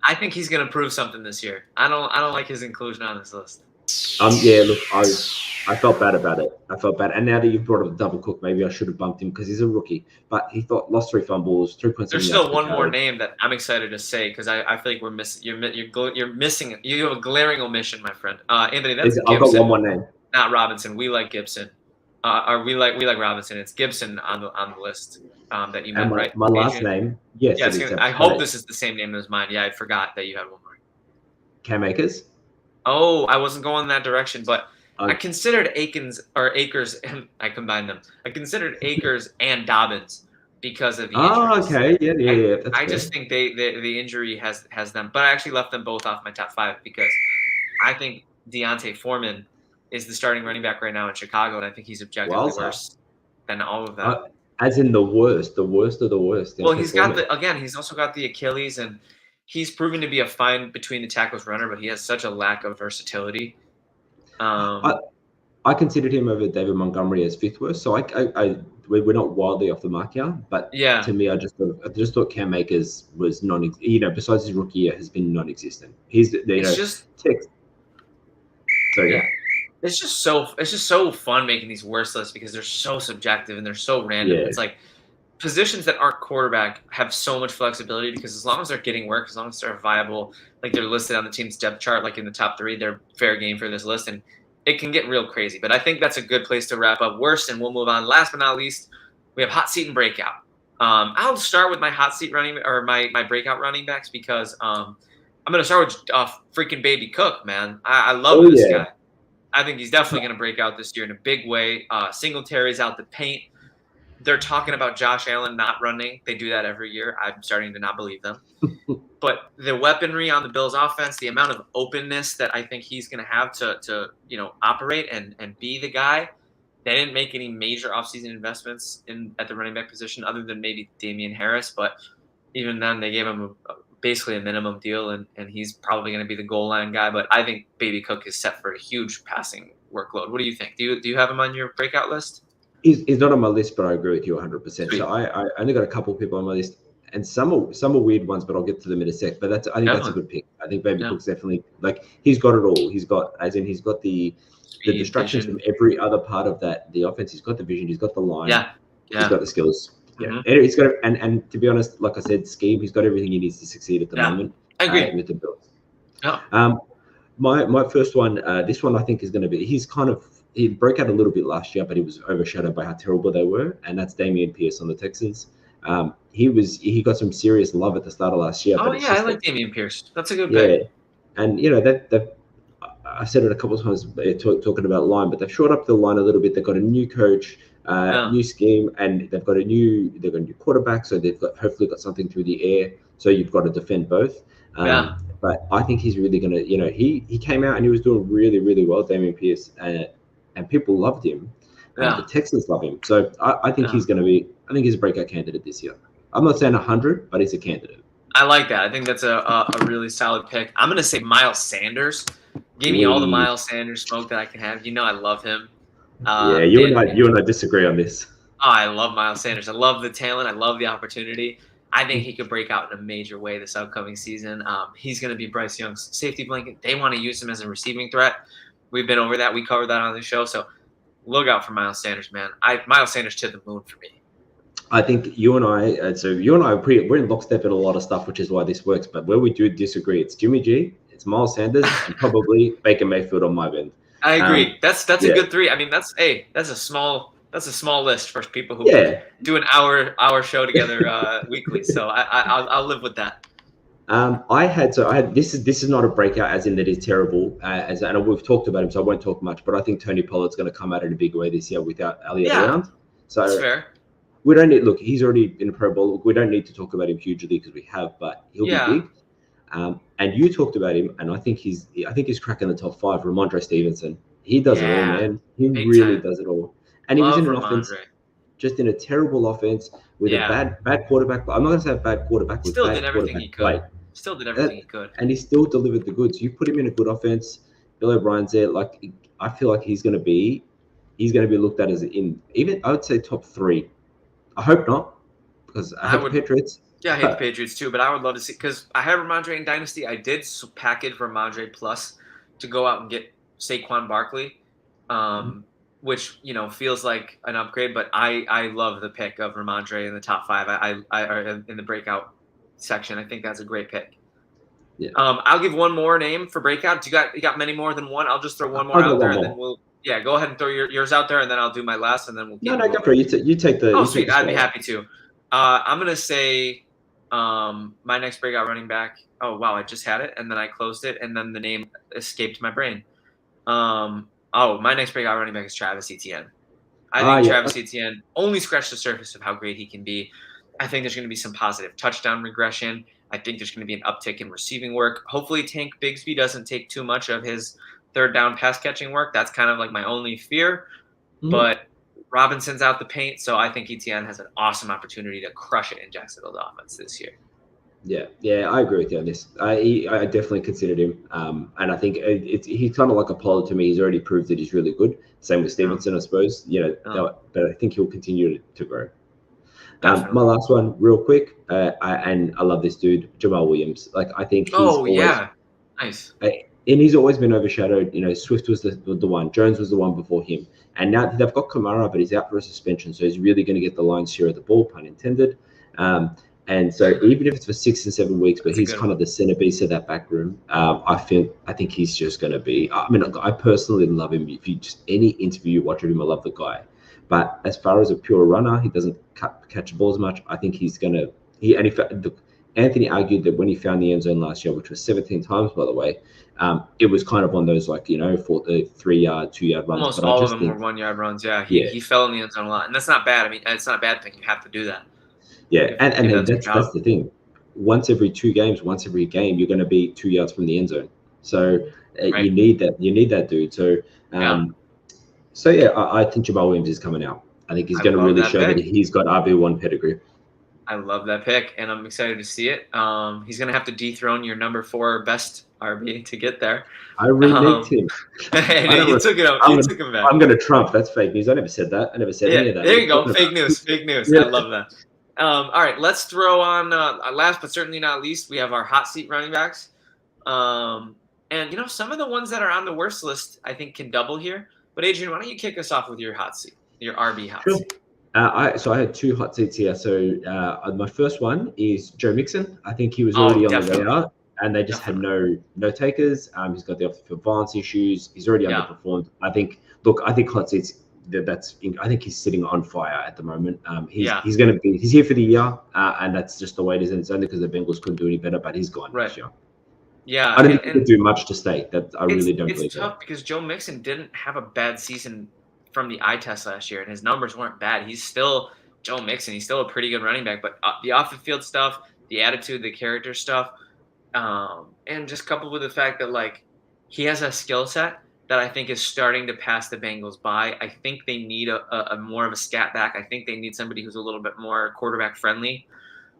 I think he's gonna prove something this year. I don't like his inclusion on this list. Yeah. Look, I felt bad about it. I felt bad. And now that you've brought up Double Cook, maybe I should have bumped him because he's a rookie. But he lost 3 fumbles, 3.7. There's still one more name that I'm excited to say because I feel like we're missing. You're missing. You have a glaring omission, my friend. Anthony, that's Gibson. I've got one more name. Not Robinson. We like Gibson. Or we like Robinson. It's Gibson on the list that you meant, right? My last name. Yes. Yeah, I hope this is the same name as mine. Yeah, I forgot that you had one more. Cam Akers. Oh, I wasn't going that direction, but I considered Akers, and I combined them. I considered Akers and Dobbins because of the injuries. Oh, okay. Yeah. I just think the injury has them, but I actually left them both off my top 5 because I think Deontay Foreman is the starting running back right now in Chicago, and I think he's objectively worse than all of them. As in the worst of the worst. Well, he's also got the Achilles, and he's proven to be a fine between the tackles runner, but he has such a lack of versatility. I considered him over David Montgomery as 5th worst, so we're not wildly off the mark here. But to me, I just thought Cam Akers was besides his rookie year, has been non-existent. He's It's just so fun making these worst lists because they're so subjective and they're so random. It's like positions that aren't quarterback have so much flexibility because as long as they're getting work, as long as they're viable, like they're listed on the team's depth chart, like in the top 3, they're fair game for this list, and it can get real crazy. But I think that's a good place to wrap up. Worst, and we'll move on. Last but not least, we have hot seat and breakout. I'll start with my hot seat my breakout running backs because I'm going to start with freaking Baby Cook, man. I love this guy. I think he's definitely going to break out this year in a big way. Singletary's out the paint. They're talking about Josh Allen not running. They do that every year. I'm starting to not believe them. But the weaponry on the Bills' offense, the amount of openness that I think he's going to have to operate and be the guy. They didn't make any major offseason investments at the running back position other than maybe Damian Harris. But even then, they gave him basically a minimum deal, and he's probably going to be the goal line guy. But I think Baby Cook is set for a huge passing workload. What do you think? Do you have him on your breakout list? He's not on my list, but I agree with you 100%. So I only got a couple of people on my list, and some are weird ones, but I'll get to them in a sec. But I think that's a good pick. I think Baby Cook's definitely he's got it all. He's got the distractions from every other part of the offense. He's got the vision. He's got the line. He's got the skills. And he's got and to be honest, like I said, scheme. He's got everything he needs to succeed at the moment. I agree with the Bills. Yeah. My first one, this one I think is going to be. He broke out a little bit last year, but he was overshadowed by how terrible they were, and that's Dameon Pierce on the Texans. He got some serious love at the start of last year. Oh yeah, I like Dameon Pierce. That's a good pick. And that I said it a couple of times talking about line, but they've shored up the line a little bit. They've got a new coach, new scheme, and they've got a new quarterback. So they've hopefully got something through the air. So you've got to defend both. But I think he's really going to, he came out and he was doing really, really well, Dameon Pierce, and people loved him. The Texans love him. So I think he's going to be, I think he's a breakout candidate this year. I'm not saying 100, but he's a candidate. I like that. I think that's a really solid pick. I'm going to say Miles Sanders. Give me all the Miles Sanders smoke that I can have. I love him. You and I disagree on this. Oh, I love Miles Sanders. I love the talent. I love the opportunity. I think he could break out in a major way this upcoming season. He's going to be Bryce Young's safety blanket. They want to use him as a receiving threat. We've been over that. We covered that on the show. So look out for Miles Sanders, man. Miles Sanders to the moon for me. I think you and I we're in lockstep in a lot of stuff, which is why this works. But where we do disagree, it's Jimmy G, it's Miles Sanders, and probably Baker Mayfield on my end. I agree. That's a good three. I mean, that's a small list for people who do an hour show together weekly. So I'll live with that. This is not a breakout as in that he's terrible, and we've talked about him, so I won't talk much. But I think Tony Pollard's going to come out in a big way this year without Elliott around. So that's fair. We don't need. Look, he's already in a Pro Bowl. We don't need to talk about him hugely because we have, but he'll be big. And you talked about him, and I think he's cracking the top 5. Ramondre Stevenson, he does it all, man. He really does it all. And he was in an offense, just in a terrible offense with a bad quarterback. I'm not going to say a bad quarterback. Still did everything he could. Still did everything he could. And he still delivered the goods. You put him in a good offense. Bill O'Brien's there. Like, I feel like he's going to be looked at as I would say top 3. I hope not, because I hate the Patriots. Yeah, I hate the Patriots too, but I would love to see, because I have Ramondre in Dynasty. I did package Ramondre Plus to go out and get Saquon Barkley, which feels like an upgrade. But I love the pick of Ramondre in the top 5. I in the breakout section. I think that's a great pick. Yeah. I'll give one more name for breakout. You got many more than one? I'll just throw one more out there, and then we'll. Yeah, go ahead and throw yours out there, and then I'll do my last, and then we'll. No, go for it. You take the. Oh, sweet! I'd be happy to. I'm gonna say, my next breakout running back. Oh wow, I just had it, and then I closed it, and then the name escaped my brain. My next breakout running back is Travis Etienne. I think Travis Etienne only scratched the surface of how great he can be. I think there's going to be some positive touchdown regression. I think there's going to be an uptick in receiving work. Hopefully, Tank Bigsby doesn't take too much of his third down pass catching work. That's kind of like my only fear. But Robinson's out the paint, so I think Etienne has an awesome opportunity to crush it in Jacksonville's offense this year. Yeah, I agree with you on this. I definitely considered him, and I think he's kind of like a Pollard to me. He's already proved that he's really good. Same with Stevenson, I suppose. But I think he'll continue to grow. My last one, real quick, and I love this dude, Jamal Williams. Like, I think he's nice. And he's always been overshadowed. Swift was the one. Jones was the one before him. And now they've got Kamara, but he's out for a suspension. So he's really going to get the lion's share of the ball, pun intended. And so even if it's for 6 and 7 weeks, but he's kind of the centerpiece of that back room, I think he's just going to be. I mean, I personally love him. If you just any interview you watch of him, I love the guy. But as far as a pure runner, he doesn't catch the ball as much. I think he's going to. Anthony argued that when he found the end zone last year, which was 17 times, by the way, it was kind of on those, for the 3-yard, 2-yard runs. Almost all of them were 1-yard runs. Yeah, he fell in the end zone a lot, and that's not bad. I mean, it's not a bad thing. You have to do that. Yeah, and that's the thing. Once every 2 games, once every game, you're going to be 2 yards from the end zone. So you need that. You need that dude. So I think Jamal Williams is coming out. I think he's going to really show that he's got RB1 pedigree. I love that pick, and I'm excited to see it. He's going to have to dethrone your number 4 best RB to get there. I remixed him. You took him back. I'm going to trump. That's fake news. I never said that. I never said any of that. There you go. Fake news. Yeah. I love that. All right, let's throw on last but certainly not least, we have our hot seat running backs. And, some of the ones that are on the worst list, I think, can double here. But, Adrian, why don't you kick us off with your hot seat, your RB hot seat? So I had two hot seats here. So my first one is Joe Mixon. I think he was already on the way out, and they just had no takers. He's got the off-the-field violence issues. He's already underperformed. I think hot seats. I think he's sitting on fire at the moment. He's here for the year, and that's just the way it is. And it's only because the Bengals couldn't do any better, but he's gone this year. Yeah, I don't think he could do much to stay. I really don't believe it's tough because Joe Mixon didn't have a bad season from the eye test last year, and his numbers weren't bad. He's still Joe Mixon. He's still a pretty good running back, but the off the field stuff, the attitude, the character stuff, and just coupled with the fact that like he has a skill set that I think is starting to pass the Bengals by. I think they need a more of a scat back. I think they need somebody who's a little bit more quarterback friendly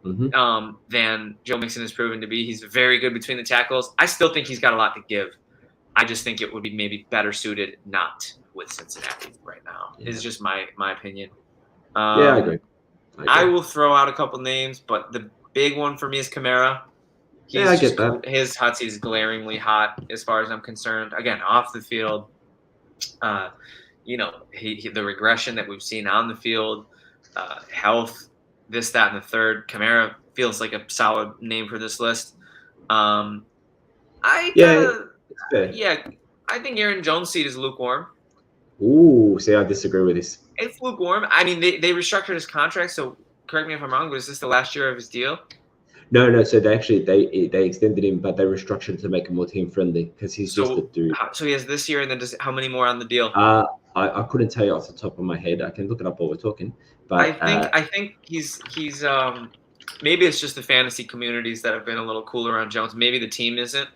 than Joe Mixon has proven to be. He's very good between the tackles. I still think he's got a lot to give. I just think it would be maybe better suited not with Cincinnati right now. Yeah. Is just my opinion. I agree. I will throw out a couple names, but the big one for me is Kamara. I get that. His hot seat is glaringly hot as far as I'm concerned. Again, off the field, the regression that we've seen on the field, health, this, that, and the third. Kamara feels like a solid name for this list. I think Aaron Jones' seat is lukewarm. Ooh, see, I disagree with this. It's lukewarm. I mean, they restructured his contract, so correct me if I'm wrong, but is this the last year of his deal? No. So they extended him, but they restructured to make him more team friendly because he's just a dude. So he has this year, and then how many more on the deal? I couldn't tell you off the top of my head. I can look it up while we're talking. But I think he's maybe it's just the fantasy communities that have been a little cooler on Jones. Maybe the team isn't.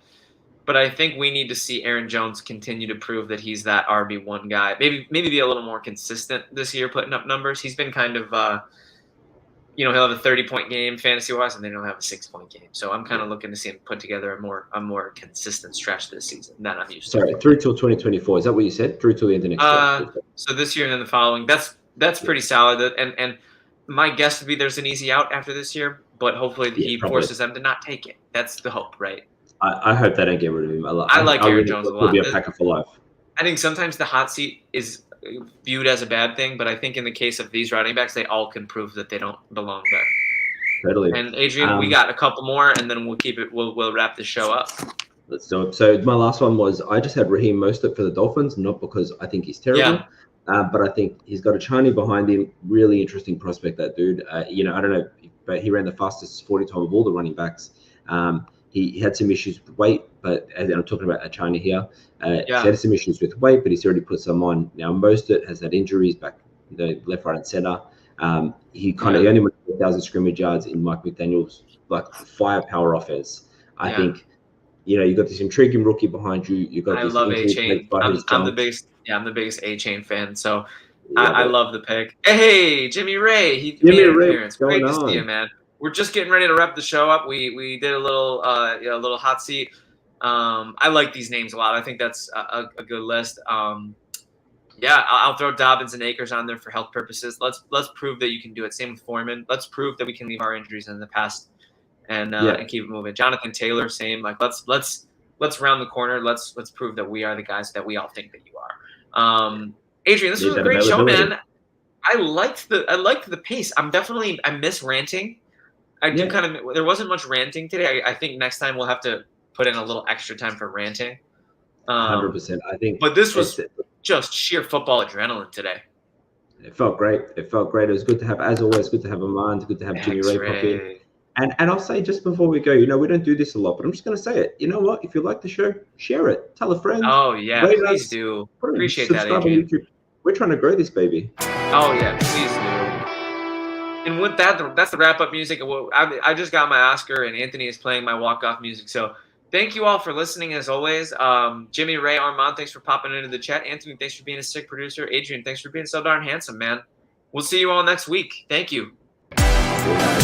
But I think we need to see Aaron Jones continue to prove that he's that RB1 guy. Maybe be a little more consistent this year, putting up numbers. He's been kind of, he'll have a 30-point game fantasy-wise, and then he'll have a 6-point game. So I'm kind of looking to see him put together a more consistent stretch this season than I'm used to. Sorry, through till 2024. Is that what you said? Through till the end of next year? So this year and then the following. That's pretty solid. And my guess would be there's an easy out after this year, but hopefully he forces them to not take it. That's the hope, right? I hope they don't get rid of him. I like Aaron Jones a lot. He'll be a Packer for life. I think sometimes the hot seat is viewed as a bad thing, but I think in the case of these running backs, they all can prove that they don't belong there. Totally. And Adrian, we got a couple more, and then we'll keep it. We'll wrap this show up. Let's do it. So my last one was I just had Raheem Mostert for the Dolphins, not because I think he's terrible, but I think he's got a Chinese behind him. Really interesting prospect, that dude. I don't know, but he ran the fastest 40 time of all the running backs. He had some issues with weight, but and I'm talking about China here. He had some issues with weight, but he's already put some on. Now, Mostert has had injuries back, left, right, and center. He only went 1,000 scrimmage yards in Mike McDaniel's firepower offense. I think, you got this intriguing rookie behind you. You got. I love A-Chain. I'm the biggest A-Chain fan. So I love the pick. Hey, Jimmy Ray. He made an appearance. Great to see you, man. We're just getting ready to wrap the show up. We did a little hot seat. I like these names a lot. I think that's a good list. I'll throw Dobbins and Akers on there for health purposes. Let's prove that you can do it. Same with Foreman. Let's prove that we can leave our injuries in the past and keep it moving. Jonathan Taylor, same. Like let's round the corner. Let's prove that we are the guys that we all think that you are. Adrian, this was a great show, man. I liked the pace. I miss ranting. I do there wasn't much ranting today. I think next time we'll have to put in a little extra time for ranting. 100%. I think. But this was just sheer football adrenaline today. It felt great. It was good to have, as always, good to have Amand, good to have Jimmy Ray pop in. And I'll say just before we go, we don't do this a lot, but I'm just going to say it. You know what? If you like the show, share it. Tell a friend. Oh, yeah. Please do. Appreciate that, Adrian. We're trying to grow this baby. Oh, yeah. Please do. And with that, that's the wrap-up music. I just got my Oscar, and Anthony is playing my walk-off music. So thank you all for listening, as always. Jimmy, Ray, Armand, thanks for popping into the chat. Anthony, thanks for being a sick producer. Adrian, thanks for being so darn handsome, man. We'll see you all next week. Thank you. Yeah.